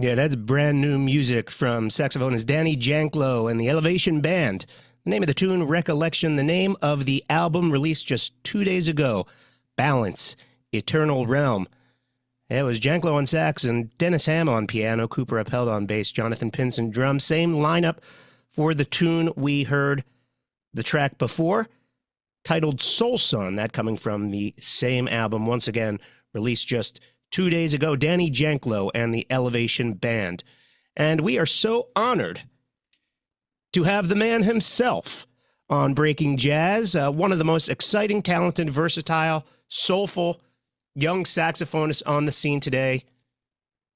Yeah, that's brand new music from saxophonist Danny Janklow and the Elevation Band. The name of the tune, Recollection. The name of the album released just 2 days ago, Balance, Eternal Realm. It was Janklow on sax and Dennis Ham on piano, Cooper Upheld on bass, Jonathan Pinson drums. Same lineup for the tune we heard the track before, titled Soul Son, that coming from the same album, once again, released just 2 days ago, Danny Janklow and the Elevation Band. And we are so honored to have the man himself on Breaking Jazz, one of the most exciting, talented, versatile, soulful, young saxophonists on the scene today,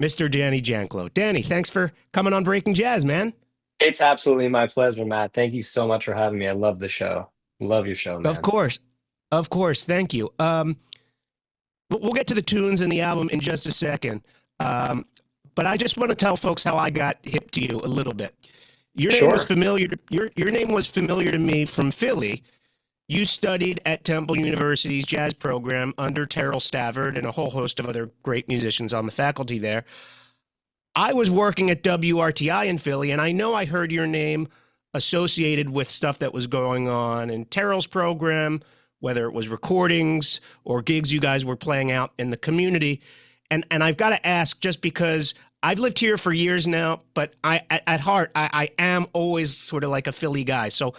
Mr. Danny Janklow. Danny, thanks for coming on Breaking Jazz, man. It's absolutely my pleasure, Matt. Thank you so much for having me. I love the show. Love your show, Of man. course. Of course. Thank you. We'll get to the tunes and the album in just a second. But I just want to tell folks how I got hip to you a little bit. Your name was Sure. familiar. Your name was familiar to me from Philly. You studied at Temple University's jazz program under Terrell Stafford and a whole host of other great musicians on the faculty there. I was working at WRTI in Philly, and I know I heard your name associated with stuff that was going on in Terrell's program, whether it was recordings or gigs you guys were playing out in the community. And I've got to ask, just because I've lived here for years now, but at heart, I am always sort of like a Philly guy. So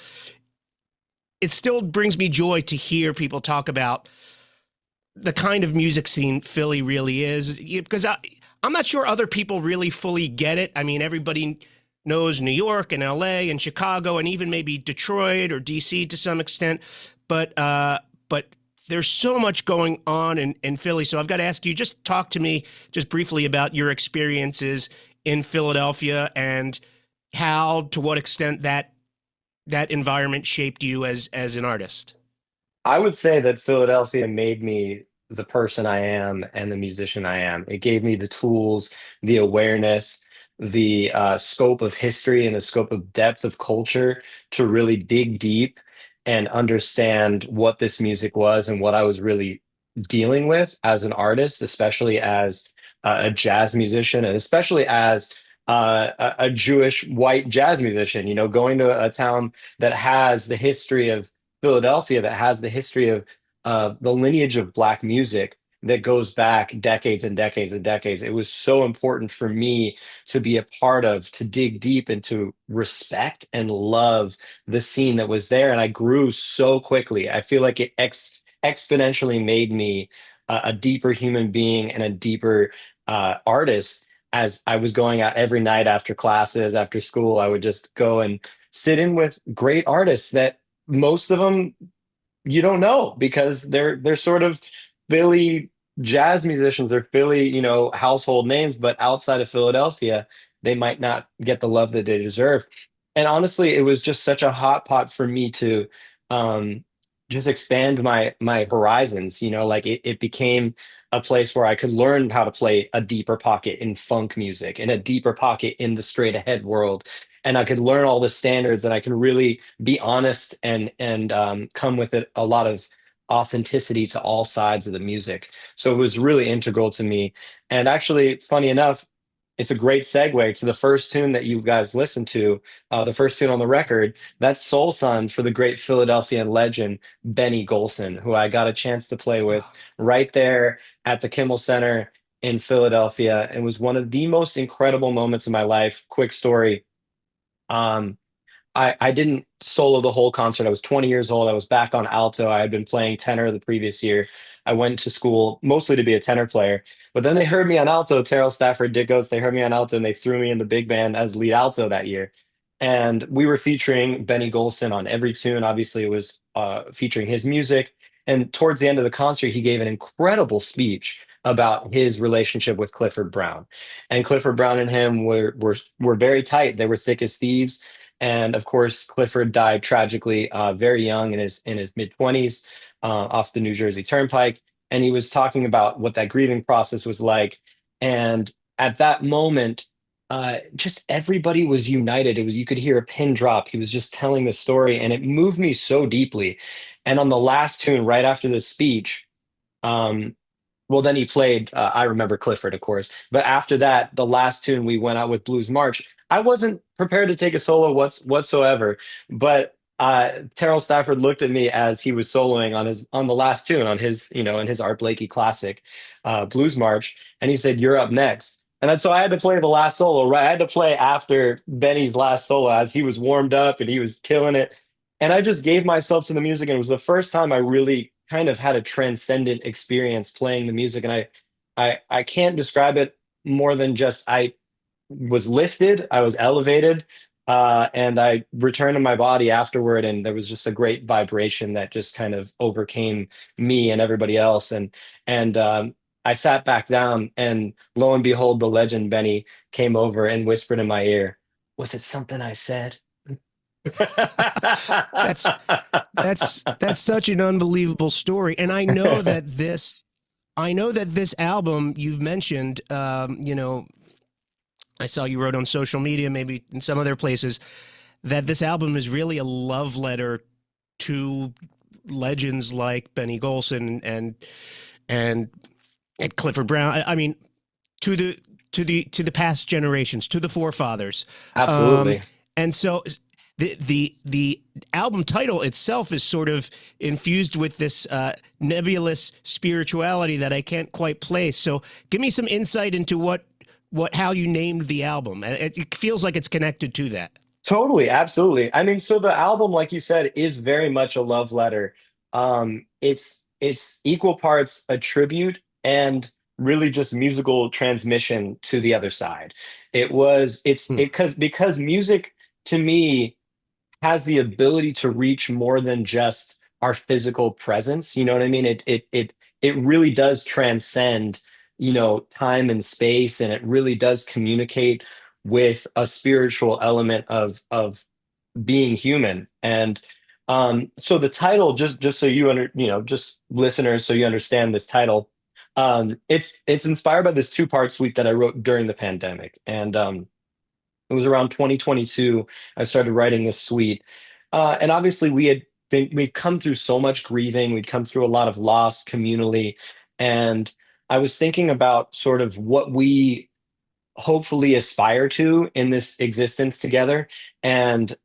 it still brings me joy to hear people talk about the kind of music scene Philly really is, because I'm not sure other people really fully get it. I mean, everybody knows New York and LA and Chicago and even maybe Detroit or DC to some extent, but there's so much going on in Philly. So I've got to ask you, just talk to me just briefly about your experiences in Philadelphia and how, to what extent that environment shaped you as an artist. I would say that Philadelphia made me the person I am and the musician I am. It gave me the tools, the awareness, the scope of history and the scope of depth of culture to really dig deep and understand what this music was and what I was really dealing with as an artist, especially as a jazz musician, and especially as a Jewish white jazz musician. You know, going to a town that has the history of Philadelphia, that has the history of the lineage of Black music that goes back decades and decades and decades. It was so important for me to be a part of, to dig deep and to respect and love the scene that was there. And I grew so quickly. I feel like it exponentially made me a deeper human being and a deeper artist. As I was going out every night after classes, after school, I would just go and sit in with great artists that most of them you don't know because they're sort of Philly jazz musicians. They're Philly, household names, but outside of Philadelphia, they might not get the love that they deserve. And honestly, it was just such a hot pot for me to um, just expand my horizons. Like it became a place where I could learn how to play a deeper pocket in funk music and a deeper pocket in the straight ahead world. And I could learn all the standards, and I can really be honest and come with a lot of authenticity to all sides of the music. So it was really integral to me. And actually, funny enough, it's a great segue to the first tune that you guys listened to, the first tune on the record. That's Soul Son for the great Philadelphian legend, Benny Golson, who I got a chance to play with right there at the Kimmel Center in Philadelphia. It was one of the most incredible moments of my life. Quick story. Um, I didn't solo the whole concert. I was 20 years old. I was back on alto. I had been playing tenor the previous year. I went to school mostly to be a tenor player, but then they heard me on alto. Terrell Stafford Dickos, they heard me on alto and they threw me in the big band as lead alto that year. And we were featuring Benny Golson on every tune. Obviously, it was featuring his music. And towards the end of the concert, he gave an incredible speech about his relationship with Clifford Brown. And Clifford Brown and him were very tight. They were thick as thieves, and of course, Clifford died tragically, very young in his mid 20s, off the New Jersey Turnpike. And he was talking about what that grieving process was like. And at that moment, just everybody was united. It was, you could hear a pin drop. He was just telling the story, and it moved me so deeply. And on the last tune, right after the speech, um, well, then he played, I Remember Clifford, of course. But after that, the last tune we went out with Blues March. I wasn't prepared to take a solo whatsoever, but Terrell Stafford looked at me as he was soloing on the last tune on his, in his Art Blakey classic, Blues March, and he said, "You're up next." And then so I had to play the last solo, right? I had to play after Benny's last solo as he was warmed up and he was killing it. And I just gave myself to the music, and it was the first time I really kind of had a transcendent experience playing the music. And I can't describe it more than just I was lifted, I was elevated, and I returned to my body afterward, and there was just a great vibration that just kind of overcame me and everybody else. And I sat back down, and lo and behold, the legend Benny came over and whispered in my ear, "Was it something I said?" That's that's such an unbelievable story, and I know that this album you've mentioned, I saw you wrote on social media, maybe in some other places, that this album is really a love letter to legends like Benny Golson and Clifford Brown. I mean, to the past generations, to the forefathers. Um, Absolutely. and so the album title itself is sort of infused with this nebulous spirituality that I can't quite place. So give me some insight into what how you named the album. And it feels like it's connected to that. Totally, absolutely. I mean, so the album, like you said, is very much a love letter. It's equal parts a tribute and really just musical transmission to the other side. Hmm. Because music to me has the ability to reach more than just our physical presence. You know what I mean? It really does transcend, time and space, and it really does communicate with a spiritual element of being human. And so the title, just so just listeners, so you understand this title, it's inspired by this two-part suite that I wrote during the pandemic. And it was around 2022. I started writing this suite, and obviously we've come through so much grieving. We'd come through a lot of loss communally, and I was thinking about sort of what we hopefully aspire to in this existence together. And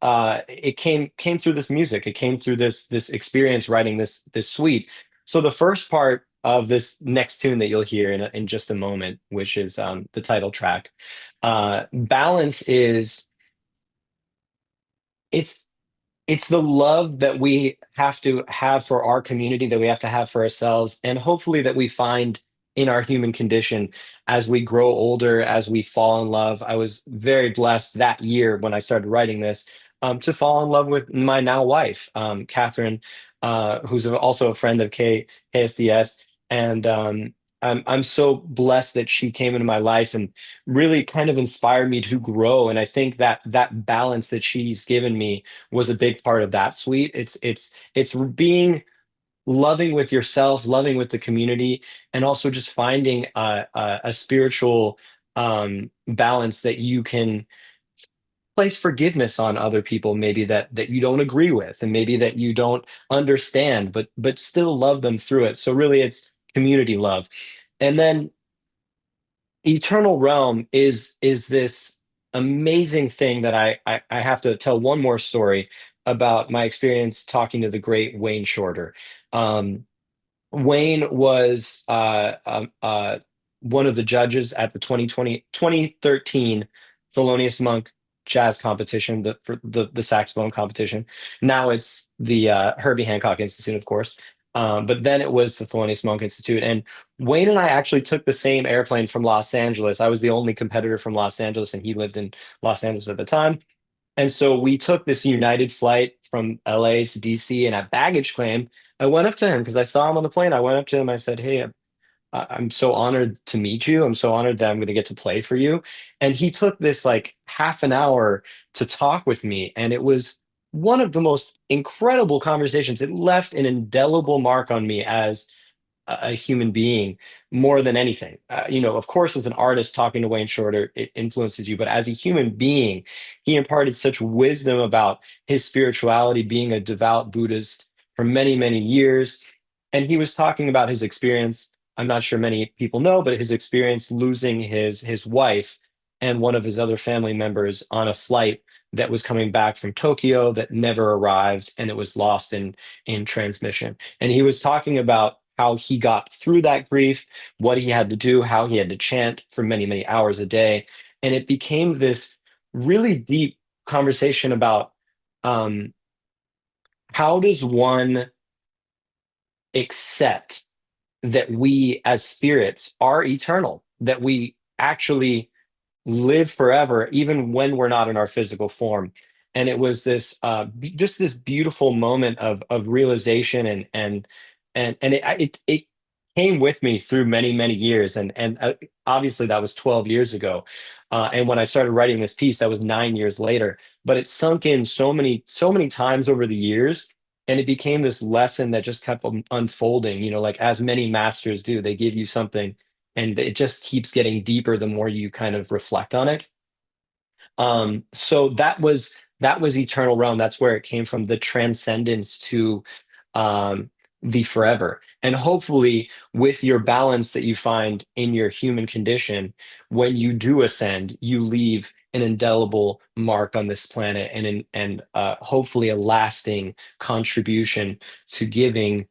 it came through this music. It came through this experience writing this suite. So the first part of this next tune that you'll hear in just a moment, which is the title track, balance is it's it's the love that we have to have for our community, that we have to have for ourselves, and hopefully that we find in our human condition as we grow older, as we fall in love. I was very blessed that year when I started writing this, to fall in love with my now wife, Catherine, who's also a friend of KSDS. And I'm so blessed that she came into my life and really kind of inspired me to grow. And I think that that balance that she's given me was a big part of that suite. It's being loving with yourself, loving with the community, and also just finding a spiritual balance that you can place forgiveness on other people, maybe that you don't agree with, and maybe that you don't understand, but still love them through it. So really, it's community love. And then Eternal Realm is this amazing thing that I have to tell one more story about my experience talking to the great Wayne Shorter. Um, Wayne was one of the judges at the 2013 Thelonious Monk jazz competition, the saxophone competition. Now it's the Herbie Hancock Institute, of course. But then it was the Thelonious Monk Institute. And Wayne and I actually took the same airplane from Los Angeles. I was the only competitor from Los Angeles, and he lived in Los Angeles at the time. And so we took this United flight from LA to DC, and at baggage claim, I went up to him because I saw him on the plane. I went up to him. I said, "Hey, I'm so honored to meet you. I'm so honored that I'm going to get to play for you." And he took this like half an hour to talk with me. And it was one of the most incredible conversations. It left an indelible mark on me as a human being more than anything. Of course, as an artist talking to Wayne Shorter, it influences you, but as a human being, he imparted such wisdom about his spirituality, being a devout Buddhist for many, many years. And he was talking about his experience. I'm not sure many people know, but his experience losing his wife and one of his other family members on a flight that was coming back from Tokyo that never arrived, and it was lost in transmission. And he was talking about how he got through that grief, what he had to do, how he had to chant for many, many hours a day. And it became this really deep conversation about um, how does one accept that we as spirits are eternal, that we actually live forever, even when we're not in our physical form. And it was this just this beautiful moment of realization and it came with me through many many years and obviously that was 12 years ago, and when I started writing this piece that was 9 years later, but it sunk in so many times over the years, and it became this lesson that just kept unfolding, like as many masters do. They give you something and it just keeps getting deeper the more you kind of reflect on it. So that was eternal realm. That's where it came from, the transcendence to um, the forever. And hopefully, with your balance that you find in your human condition, when you do ascend, you leave an indelible mark on this planet, and hopefully a lasting contribution to giving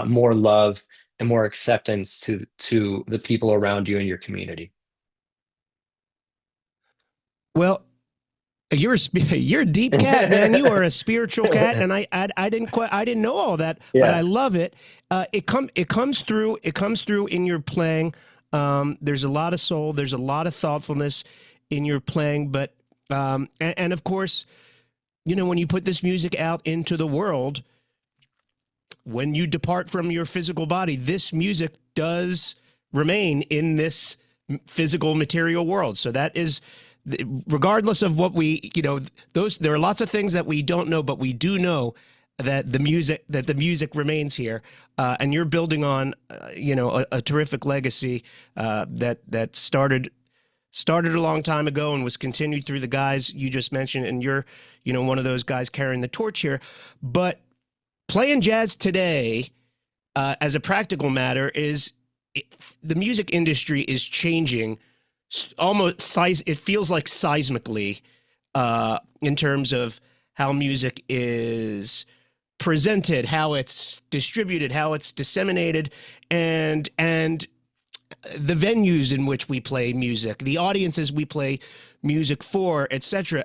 more love and more acceptance to the people around you and your community. Well, you're a deep cat, man. You are a spiritual cat, and I didn't know all that, but Yeah. I love it. It comes through in your playing. There's a lot of soul. There's a lot of thoughtfulness in your playing, but and of course, when you put this music out into the world, when you depart from your physical body, this music does remain in this physical material world. So that is, regardless of what we, there are lots of things that we don't know, but we do know that the music remains here, and you're building on, a terrific legacy that started a long time ago and was continued through the guys you just mentioned, and you're, one of those guys carrying the torch here. But playing jazz today, as a practical matter, the music industry is changing almost it feels like seismically, in terms of how music is presented, how it's distributed, how it's disseminated, and the venues in which we play music, the audiences we play music for, etc.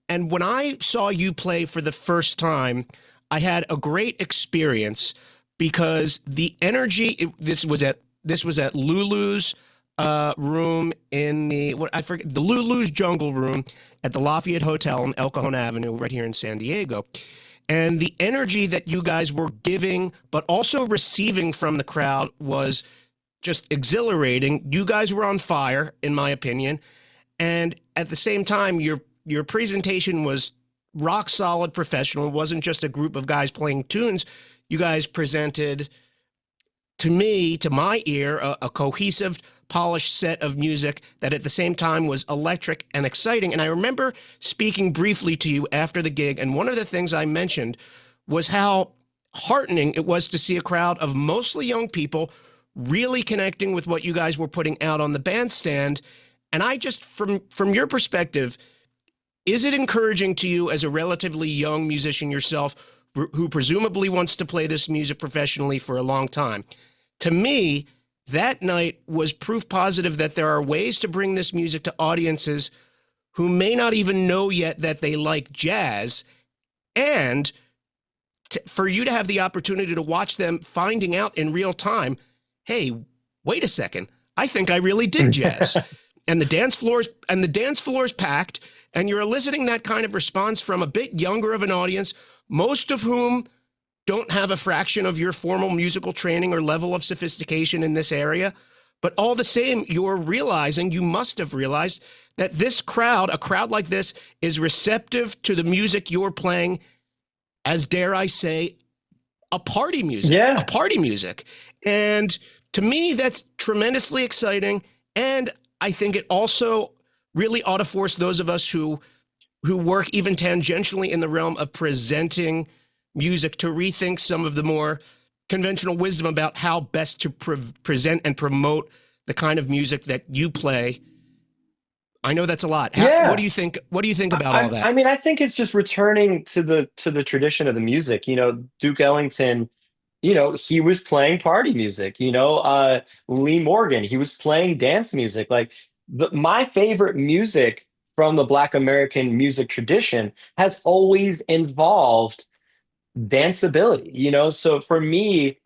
And when I saw you play for the first time, I had a great experience because the energy. This was at Lulu's room in the Lulu's Jungle Room at the Lafayette Hotel on El Cajon Avenue, right here in San Diego. And the energy that you guys were giving, but also receiving from the crowd, was just exhilarating. You guys were on fire, in my opinion. And at the same time, your presentation was rock solid professional. It wasn't just a group of guys playing tunes. You guys presented, to me, to my ear, a cohesive, polished set of music that at the same time was electric and exciting. And I remember speaking briefly to you after the gig, and one of the things I mentioned was how heartening it was to see a crowd of mostly young people really connecting with what you guys were putting out on the bandstand. And I just, from your perspective, is it encouraging to you as a relatively young musician yourself, who presumably wants to play this music professionally for a long time? To me, that night was proof positive that there are ways to bring this music to audiences who may not even know yet that they like jazz, and for you to have the opportunity to watch them finding out in real time, hey, wait a second, I think I really dig jazz. And the dance floor's packed, and you're eliciting that kind of response from a bit younger of an audience, most of whom don't have a fraction of your formal musical training or level of sophistication in this area. But all the same, you must have realized that this crowd, a crowd like this, is receptive to the music you're playing as, dare I say, a party music. And to me, that's tremendously exciting. And I think it also really ought to force those of us who work even tangentially in the realm of presenting music to rethink some of the more conventional wisdom about how best to present and promote the kind of music that you play. I know that's a lot. What do Yeah. you think? What do you think about all that? I mean, I think it's just returning to the tradition of the music. You know, Duke Ellington, you know, he was playing party music. You know, Lee Morgan, he was playing dance music. Like my favorite music from the Black American music tradition has always involved danceability. You know, so for me,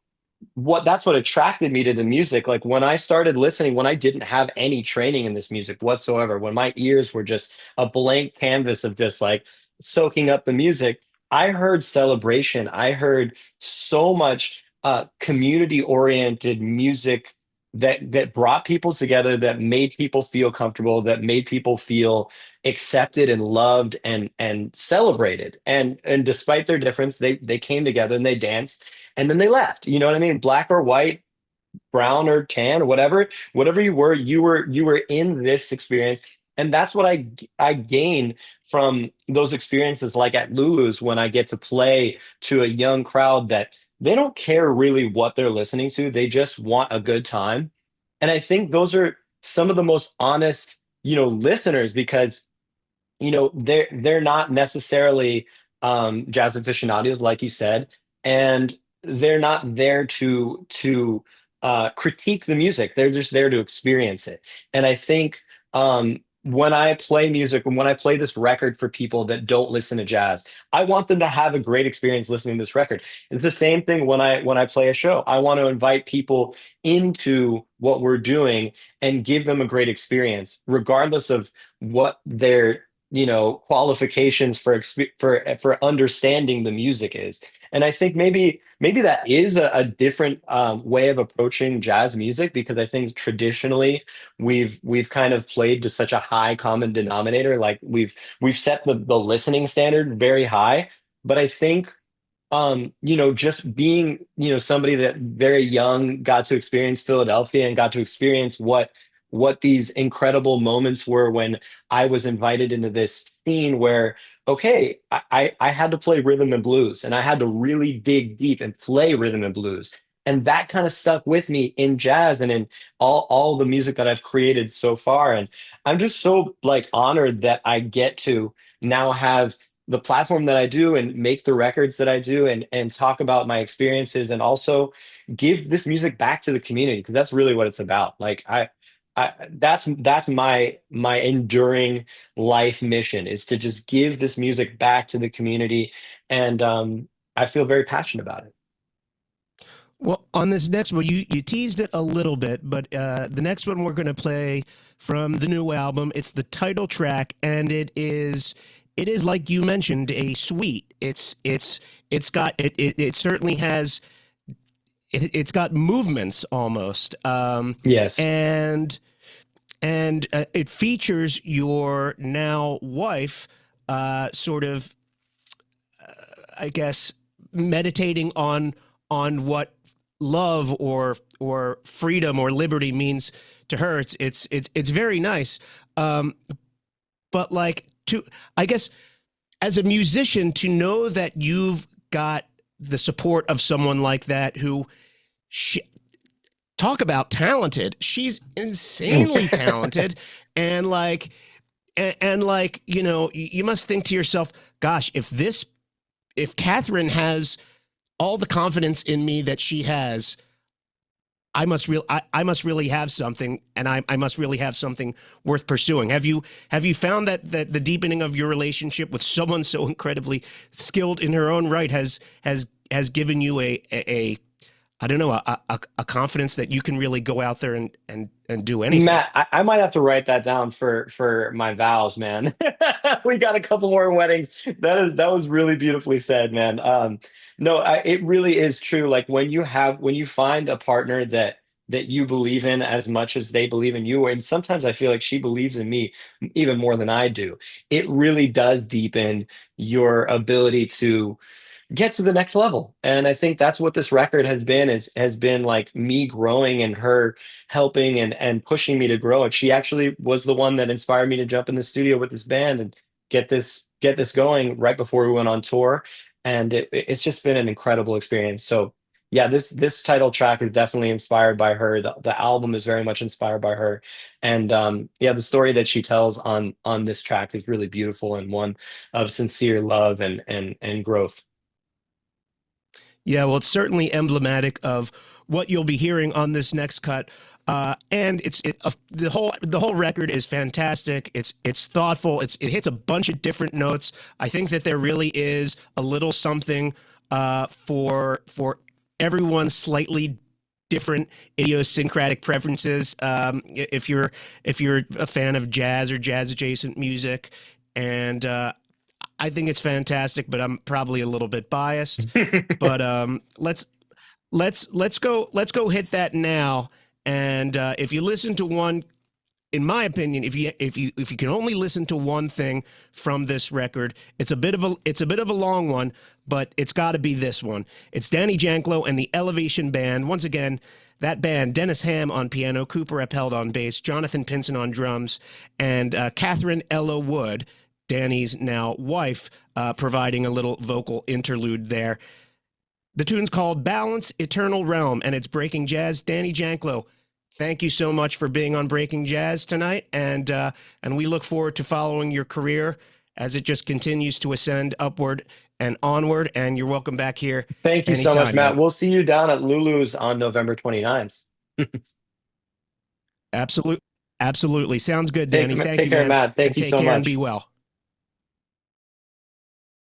what that's what attracted me to the music. Like when I started listening, when I didn't have any training in this music whatsoever, when my ears were just a blank canvas of just like soaking up the music, I heard celebration. I heard so much community oriented music that brought people together, that made people feel comfortable, that made people feel accepted and loved and celebrated. And despite their difference, they came together and they danced and then they left. You know what I mean? Black or white, brown or tan, or whatever you were in this experience. And that's what I gain from those experiences, like at Lulu's, when I get to play to a young crowd that they don't care really what they're listening to. They just want a good time. And I think those are some of the most honest, you know, listeners, because you know they're not necessarily jazz aficionados like you said, and they're not there to critique the music. They're just there to experience it. And I think when I play music and when I play this record for people that don't listen to jazz, I want them to have a great experience listening to this record. It's the same thing when I play a show. I want to invite people into what we're doing and give them a great experience regardless of what their, you know, qualifications for for understanding the music is. And I think maybe that is a different way of approaching jazz music, because I think traditionally we've kind of played to such a high common denominator. Like we've set the listening standard very high. But I think you know, just being, you know, somebody that very young got to experience Philadelphia and got to experience what these incredible moments were when I was invited into this scene where, okay, I had to play rhythm and blues, and I had to really dig deep and play rhythm and blues. And that kind of stuck with me in jazz and in all the music that I've created so far. And I'm just so like honored that I get to now have the platform that I do and make the records that I do, and talk about my experiences, and also give this music back to the community, because that's really what it's about. Like that's my enduring life mission, is to just give this music back to the community. And I feel very passionate about it. Well, on this next one, you teased it a little bit, but the next one we're going to play from the new album. It's the title track, and it is like you mentioned, a suite. It's got it certainly has it's got movements almost, Yes. and it features your now wife, sort of, I guess, meditating on what love or freedom or liberty means to her. It's very nice. But like, to, I guess, as a musician, to know that you've got the support of someone like that, who she, talk about talented. She's insanely talented. And like, and like, you know, you must think to yourself, gosh, if Catherine has all the confidence in me that she has, I must really have something, and I must really have something worth pursuing. Have you found that the deepening of your relationship with someone so incredibly skilled in her own right has given you a I don't know, a confidence that you can really go out there and do anything? Matt, I might have to write that down for my vows, man. We got a couple more weddings. That was really beautifully said, man. No, it really is true. Like when you find a partner that you believe in as much as they believe in you, and sometimes I feel like she believes in me even more than I do. It really does deepen your ability to get to the next level. And I think that's what this record has been, is has been like me growing and her helping and pushing me to grow. And she actually was the one that inspired me to jump in the studio with this band and get this going right before we went on tour. And it's just been an incredible experience. So yeah, this title track is definitely inspired by her. The album is very much inspired by her, and yeah, the story that she tells on this track is really beautiful and one of sincere love and growth. Yeah, well, it's certainly emblematic of what you'll be hearing on this next cut. And the whole record is fantastic. It's thoughtful. It hits a bunch of different notes. I think that there really is a little something for everyone's slightly different idiosyncratic preferences. If you're a fan of jazz or jazz adjacent music, and I think it's fantastic, but I'm probably a little bit biased. But let's go hit that now. And if you listen to one, in my opinion, if you can only listen to one thing from this record, it's a bit of a long one, but it's got to be this one. It's Danny Janklow and the Elevation Band. Once again, that band: Dennis Ham on piano, Cooper Upheld on bass, Jonathan Pinson on drums, and Catherine Ella Wood, Danny's now wife, providing a little vocal interlude there. The tune's called Balance Eternal Realm, and it's Breaking Jazz. Danny Janklow, thank you so much for being on Breaking Jazz tonight, and we look forward to following your career as it just continues to ascend upward and onward. And you're welcome back here Thank you so much, anytime, Matt. man. We'll see you down at Lulu's on November 29th. Absolutely, absolutely. Sounds good, Take Danny. Thank take you, care, man, Matt. and Thank you take so care and be much. well.